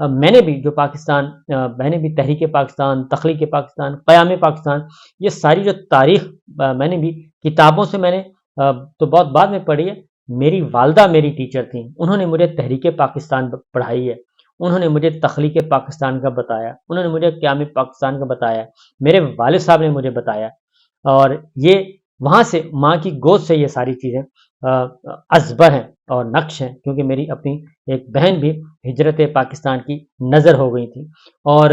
میں نے بھی جو پاکستان میں نے بھی تحریک پاکستان، تخلیق پاکستان، قیام پاکستان، یہ ساری جو تاریخ میں نے بھی کتابوں سے میں نے تو بہت بعد میں پڑھی ہے۔ میری والدہ میری ٹیچر تھیں، انہوں نے مجھے تحریک پاکستان پڑھائی ہے، انہوں نے مجھے تخلیق پاکستان کا بتایا، انہوں نے مجھے قیام پاکستان کا بتایا، میرے والد صاحب نے مجھے بتایا، اور یہ وہاں سے ماں کی گود سے یہ ساری چیزیں ازبر ہیں اور نقش ہیں، کیونکہ میری اپنی ایک بہن بھی ہجرت پاکستان کی نظر ہو گئی تھی اور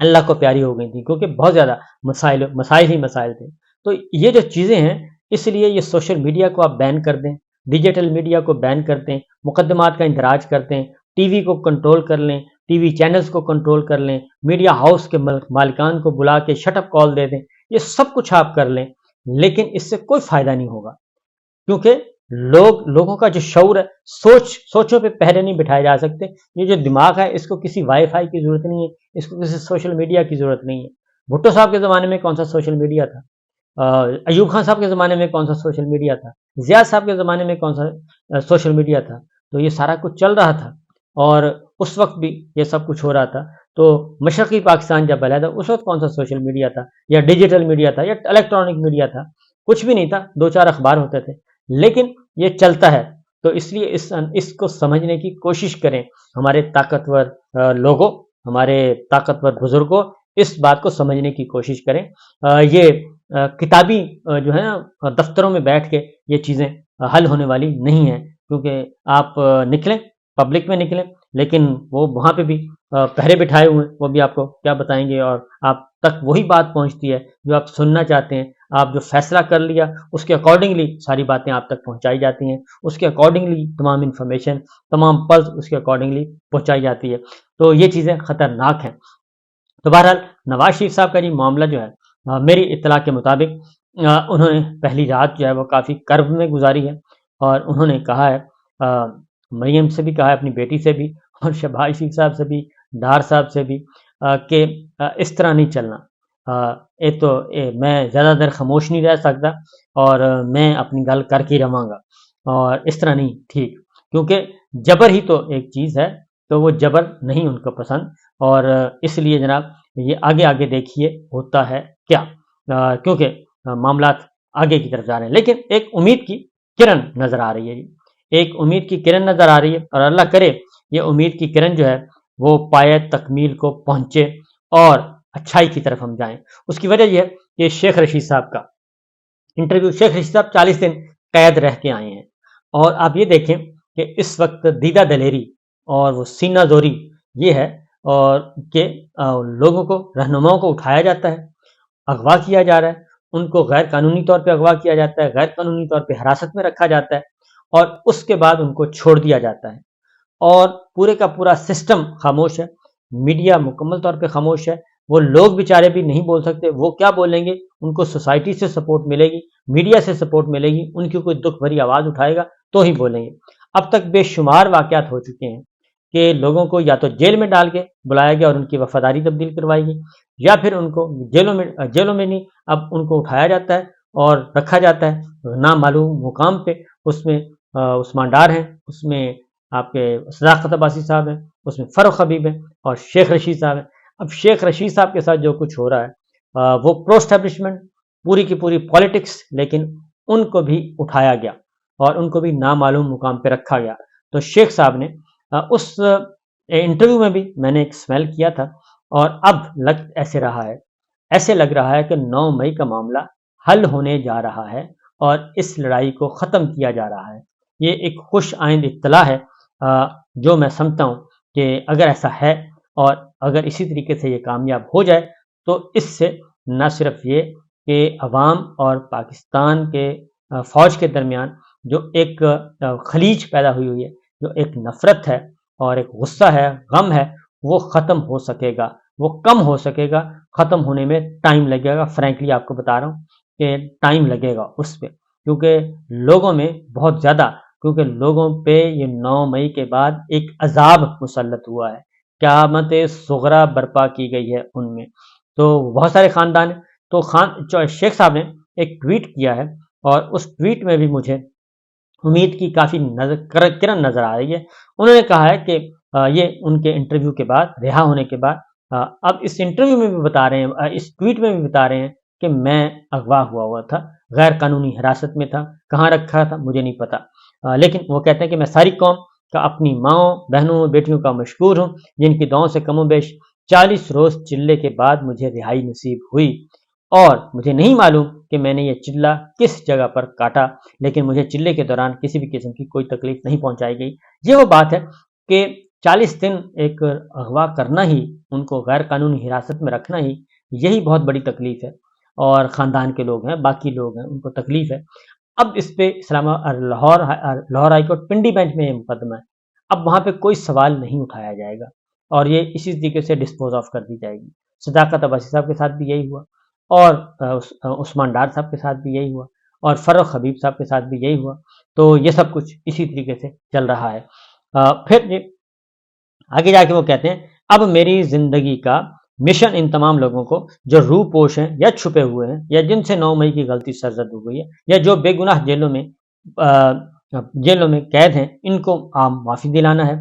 اللہ کو پیاری ہو گئی تھی، کیونکہ بہت زیادہ مسائل ہی مسائل تھے۔ تو یہ جو چیزیں ہیں، اس لیے یہ سوشل میڈیا کو آپ بین کر دیں، ڈیجیٹل میڈیا کو بین کر دیں، مقدمات کا اندراج کرتے ہیں، ٹی وی کو کنٹرول کر لیں، ٹی وی چینلز کو کنٹرول کر لیں، میڈیا ہاؤس کے مالکان کو بلا کے شٹ اپ کال دے دیں، یہ سب کچھ آپ کر لیں، لیکن اس سے کوئی فائدہ نہیں ہوگا، کیونکہ لوگوں کا جو شعور ہے، سوچوں پہ پہرے نہیں بٹھائے جا سکتے۔ یہ جو دماغ ہے، اس کو کسی وائی فائی کی ضرورت نہیں ہے، اس کو کسی سوشل میڈیا کی ضرورت نہیں ہے۔ بھٹو صاحب کے زمانے میں کون سا سوشل میڈیا تھا؟ ایوب خان صاحب کے زمانے میں کون سا سوشل میڈیا تھا؟ ضیاء صاحب کے زمانے میں کون سا سوشل میڈیا تھا؟ تو یہ سارا کچھ چل رہا تھا، اور اس وقت بھی یہ سب کچھ ہو رہا تھا۔ تو مشرقی پاکستان جب علیحدہ، اس وقت کون سا سوشل میڈیا تھا، یا ڈیجیٹل میڈیا تھا، یا الیکٹرانک میڈیا تھا؟ کچھ بھی نہیں تھا، 2-4 اخبار ہوتے تھے، لیکن یہ چلتا ہے۔ تو اس لیے اس کو سمجھنے کی کوشش کریں، ہمارے طاقتور لوگوں، ہمارے طاقتور بزرگوں، اس بات کو سمجھنے کی کوشش کریں۔ یہ کتابی جو ہے نا، دفتروں میں بیٹھ کے یہ چیزیں حل ہونے والی نہیں ہیں، کیونکہ آپ نکلیں، پبلک میں نکلیں، لیکن وہ وہاں پہ بھی پہرے بٹھائے ہوئے ہیں، وہ بھی آپ کو کیا بتائیں گے، اور آپ تک وہی بات پہنچتی ہے جو آپ سننا چاہتے ہیں۔ آپ جو فیصلہ کر لیا، اس کے اکارڈنگلی ساری باتیں آپ تک پہنچائی جاتی ہیں، اس کے اکارڈنگلی تمام انفارمیشن، تمام پلس اس کے اکارڈنگلی پہنچائی جاتی ہے۔ تو یہ چیزیں خطرناک ہیں۔ تو بہرحال نواز شریف صاحب کا یہ معاملہ جو ہے، میری اطلاع کے مطابق انہوں نے پہلی رات جو ہے وہ کافی کرب میں گزاری ہے، اور انہوں نے کہا ہے، مریم سے بھی کہا ہے، اپنی بیٹی سے بھی، اور شہباز شریف صاحب سے بھی، ڈار صاحب سے بھی، کہ اس طرح نہیں چلنا۔ میں زیادہ دیر خاموش نہیں رہ سکتا، اور میں اپنی گل کر کے رہاں گا، اور اس طرح نہیں ٹھیک، کیونکہ جبر ہی تو ایک چیز ہے، تو وہ جبر نہیں ان کو پسند، اور اس لیے جناب یہ آگے دیکھیے ہوتا ہے کیا، کیونکہ معاملات آگے کی طرف جا رہے ہیں، لیکن ایک امید کی کرن نظر آ رہی ہے، ایک امید کی کرن نظر آ رہی ہے، اور اللہ کرے یہ امید کی کرن جو ہے وہ پائے تکمیل کو پہنچے، اور اچھائی کی طرف ہم جائیں۔ اس کی وجہ یہ ہے کہ شیخ رشید صاحب کا انٹرویو، شیخ رشید صاحب 40 دن قید رہ کے آئے ہیں، اور آپ یہ دیکھیں کہ اس وقت دیدہ دلیری اور وہ سینہ زوری یہ ہے، اور کہ لوگوں کو، رہنماؤں کو اٹھایا جاتا ہے، اغوا کیا جا رہا ہے، ان کو غیر قانونی طور پہ اغوا کیا جاتا ہے، غیر قانونی طور پہ حراست میں رکھا جاتا ہے، اور اس کے بعد ان کو چھوڑ دیا جاتا ہے، اور پورے کا پورا سسٹم خاموش ہے، میڈیا مکمل طور پہ خاموش ہے، وہ لوگ بیچارے بھی نہیں بول سکتے، وہ کیا بولیں گے؟ ان کو سوسائٹی سے سپورٹ ملے گی، میڈیا سے سپورٹ ملے گی، ان کی کوئی دکھ بھری آواز اٹھائے گا تو ہی بولیں گے۔ اب تک بے شمار واقعات ہو چکے ہیں کہ لوگوں کو یا تو جیل میں ڈال کے بلایا گیا اور ان کی وفاداری تبدیل کروائی گئی، یا پھر ان کو جیلوں میں نہیں، اب ان کو اٹھایا جاتا ہے اور رکھا جاتا ہے نامعلوم مقام پہ، اس میں عثمان ڈار ہیں، اس میں آپ کے صداقت عباسی صاحب ہیں، اس میں فاروق حبیب ہیں، اور شیخ رشید صاحب ہیں۔ اب شیخ رشید صاحب کے ساتھ جو کچھ ہو رہا ہے، وہ پرو اسٹیبلشمنٹ، پوری کی پوری پالیٹکس، لیکن ان کو بھی اٹھایا گیا اور ان کو بھی نامعلوم مقام پہ رکھا گیا۔ تو شیخ صاحب نے اس انٹرویو میں بھی میں نے ایک سمیل کیا تھا، اور اب ایسے لگ رہا ہے کہ 9 مئی کا معاملہ حل ہونے جا رہا ہے، اور اس لڑائی کو ختم کیا جا رہا ہے۔ یہ ایک خوش آئند اطلاع ہے، جو میں سمجھتا ہوں کہ اگر ایسا ہے، اور اگر اسی طریقے سے یہ کامیاب ہو جائے، تو اس سے نہ صرف یہ کہ عوام اور پاکستان کے فوج کے درمیان جو ایک خلیج پیدا ہوئی ہے، جو ایک نفرت ہے اور ایک غصہ ہے، غم ہے، وہ ختم ہو سکے گا، وہ کم ہو سکے گا، ختم ہونے میں ٹائم لگے گا۔ فرینکلی آپ کو بتا رہا ہوں کہ ٹائم لگے گا اس پہ، کیونکہ لوگوں میں بہت زیادہ، کیونکہ لوگوں پہ یہ 9 مئی کے بعد ایک عذاب مسلط ہوا ہے، قیامت صغریٰ برپا کی گئی ہے ان میں۔ تو بہت سارے خاندان ہیں، تو شیخ صاحب نے ایک ٹویٹ کیا ہے، اور اس ٹویٹ میں بھی مجھے امید کی کافی کرن نظر آ رہی ہے۔ انہوں نے کہا ہے کہ یہ ان کے انٹرویو کے بعد، رہا ہونے کے بعد، اب اس انٹرویو میں بھی بتا رہے ہیں، اس ٹویٹ میں بھی بتا رہے ہیں کہ میں اغوا ہوا تھا، غیر قانونی حراست میں تھا، کہاں رکھا تھا مجھے نہیں پتا، لیکن وہ کہتے ہیں کہ میں ساری قوم کا، اپنی ماؤں، بہنوں، بیٹیوں کا مشکور ہوں، جن کی دعاؤں سے کم و بیش 40 روز چلے کے بعد مجھے رہائی نصیب ہوئی، اور مجھے نہیں معلوم کہ میں نے یہ چلہ کس جگہ پر کاٹا، لیکن مجھے چلے کے دوران کسی بھی قسم کی کوئی تکلیف نہیں پہنچائی گئی۔ یہ وہ بات ہے کہ 40 دن ایک اغوا کرنا ہی، ان کو غیر قانونی حراست میں رکھنا ہی، یہی بہت بڑی تکلیف ہے، اور خاندان کے لوگ ہیں، باقی لوگ ہیں، ان کو تکلیف ہے۔ اب اس پہ Lahore high court Pindi bench میں یہ مقدمہ ہے، اب وہاں پہ کوئی سوال نہیں اٹھایا جائے گا، اور یہ اسی طریقے سے ڈسپوز آف کر دی جائے گی۔ صداقت عباسی صاحب کے ساتھ بھی یہی ہوا، اور عثمان ڈار صاحب کے ساتھ بھی یہی ہوا، اور فروخ حبیب صاحب کے ساتھ بھی یہی ہوا۔ تو یہ سب کچھ اسی طریقے سے چل رہا ہے۔ پھر آگے جا کے وہ کہتے ہیں، اب میری زندگی کا مشن ان تمام لوگوں کو جو روح پوش ہیں یا چھپے ہوئے ہیں، یا جن سے 9 مئی کی غلطی سرزد ہو گئی ہے، یا جو بے گناہ جیلوں میں قید ہیں، ان کو عام معافی دلانا ہے،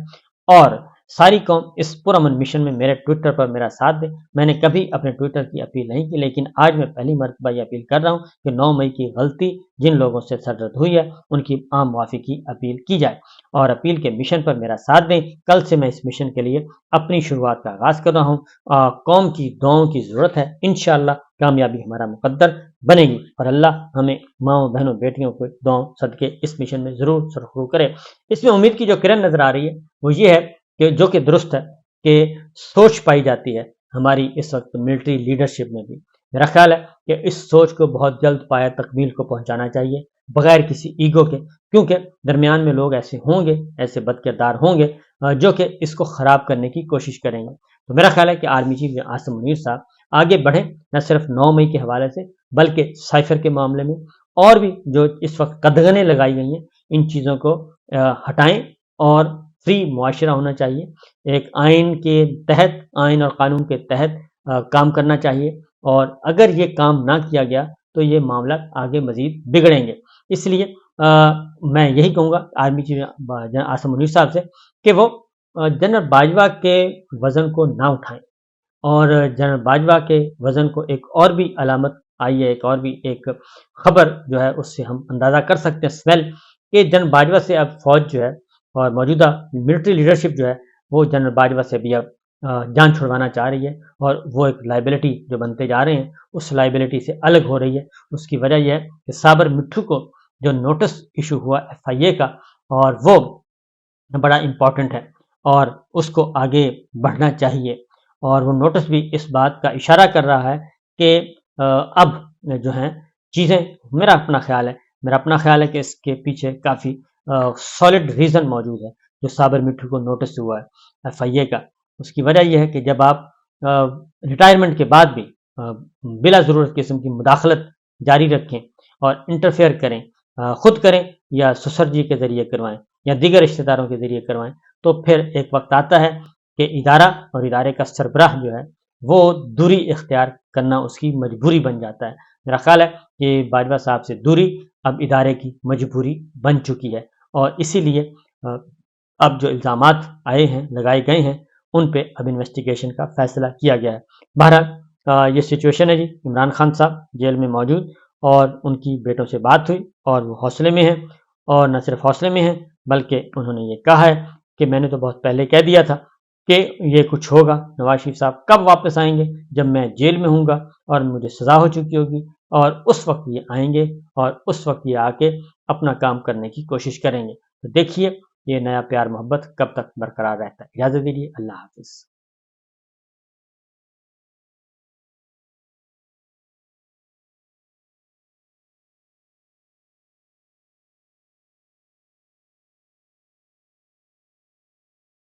اور ساری قوم اس پرامن مشن میں میرے ٹویٹر پر میرا ساتھ دے۔ میں نے کبھی اپنے ٹویٹر کی اپیل نہیں کی، لیکن آج میں پہلی مرتبہ یہ اپیل کر رہا ہوں کہ 9 مئی کی غلطی جن لوگوں سے سرزد ہوئی ہے، ان کی عام معافی کی اپیل کی جائے، اور اپیل کے مشن پر میرا ساتھ دیں۔ کل سے میں اس مشن کے لیے اپنی شروعات کا آغاز کر رہا ہوں۔ قوم کی دعاؤں کی ضرورت ہے، انشاءاللہ کامیابی ہمارا مقدر بنے گی، اور اللہ ہمیں ماؤں، بہنوں، بیٹیوں کو دعاؤں صدقے اس مشن میں ضرور سرخرو کرے۔ اس میں امید کی جو کرن نظر آ رہی ہے وہ یہ ہے کہ جو کہ درست ہے، کہ سوچ پائی جاتی ہے ہماری اس وقت ملٹری لیڈرشپ میں بھی۔ میرا خیال ہے کہ اس سوچ کو بہت جلد پایا تکمیل کو پہنچانا چاہیے، بغیر کسی ایگو کے، کیونکہ درمیان میں لوگ ایسے ہوں گے، ایسے بد کردار ہوں گے جو کہ اس کو خراب کرنے کی کوشش کریں گے۔ تو میرا خیال ہے کہ آرمی چیف عاصم منیر صاحب آگے بڑھیں، نہ صرف 9 مئی کے حوالے سے، بلکہ سائفر کے معاملے میں، اور بھی جو اس وقت قدغنیں لگائی گئی ہیں، ان چیزوں کو ہٹائیں، اور فری معاشرہ ہونا چاہیے۔ ایک آئین کے تحت، آئین اور قانون کے تحت کام کرنا چاہیے، اور اگر یہ کام نہ کیا گیا تو یہ معاملات آگے مزید بگڑیں گے۔ اس لیے میں یہی کہوں گا آرمی چیف عاصم منیر صاحب سے کہ وہ جنرل باجوہ کے وزن کو نہ اٹھائیں، اور جنرل باجوہ کے وزن کو ایک اور بھی علامت آئی ہے، ایک اور بھی ایک خبر جو ہے اس سے ہم اندازہ کر سکتے ہیں، سمیل، کہ جنرل باجوہ سے اب فوج جو ہے، اور موجودہ ملٹری لیڈرشپ جو ہے، وہ جنرل باجوہ سے بھی اب جان چھڑوانا چاہ رہی ہے، اور وہ ایک لائبلٹی جو بنتے جا رہے ہیں، اس لائبلٹی سے الگ ہو رہی ہے۔ اس کی وجہ یہ ہے کہ صابر مٹھو کو جو نوٹس ایشو ہوا FIA کا، اور وہ بڑا امپورٹنٹ ہے، اور اس کو آگے بڑھنا چاہیے، اور وہ نوٹس بھی اس بات کا اشارہ کر رہا ہے کہ اب جو ہیں چیزیں، میرا اپنا خیال ہے کہ اس کے پیچھے کافی سالڈ ریزن موجود ہے جو صابر مٹھو کو نوٹس ہوا ہے FIA کا۔ اس کی وجہ یہ ہے کہ جب آپ ریٹائرمنٹ کے بعد بھی بلا ضرورت قسم کی مداخلت جاری رکھیں اور انٹرفیئر کریں، خود کریں یا سسر جی کے ذریعے کروائیں یا دیگر رشتہ داروں کے ذریعے کروائیں، تو پھر ایک وقت آتا ہے کہ ادارہ اور ادارے کا سربراہ جو ہے وہ دوری اختیار کرنا اس کی مجبوری بن جاتا ہے۔ میرا خیال ہے کہ باجوہ صاحب سے دوری اب ادارے کی مجبوری بن چکی ہے، اور اسی لیے اب جو الزامات آئے ہیں، لگائے گئے ہیں، ان پہ اب انویسٹیگیشن کا فیصلہ کیا گیا ہے۔ بہرحال یہ سچویشن ہے جی۔ عمران خان صاحب جیل میں موجود، اور ان کی بیٹوں سے بات ہوئی، اور وہ حوصلے میں ہیں، اور نہ صرف حوصلے میں ہیں بلکہ انہوں نے یہ کہا ہے کہ میں نے تو بہت پہلے کہہ دیا تھا کہ یہ کچھ ہوگا۔ نواز شریف صاحب کب واپس آئیں گے؟ جب میں جیل میں ہوں گا اور مجھے سزا ہو چکی ہوگی، اور اس وقت یہ آئیں گے، اور اس وقت یہ آ کے اپنا کام کرنے کی کوشش کریں گے۔ تو دیکھیے یہ نیا پیار محبت کب تک برقرار رہتا ہے۔ اجازت دیجیے، اللہ حافظ۔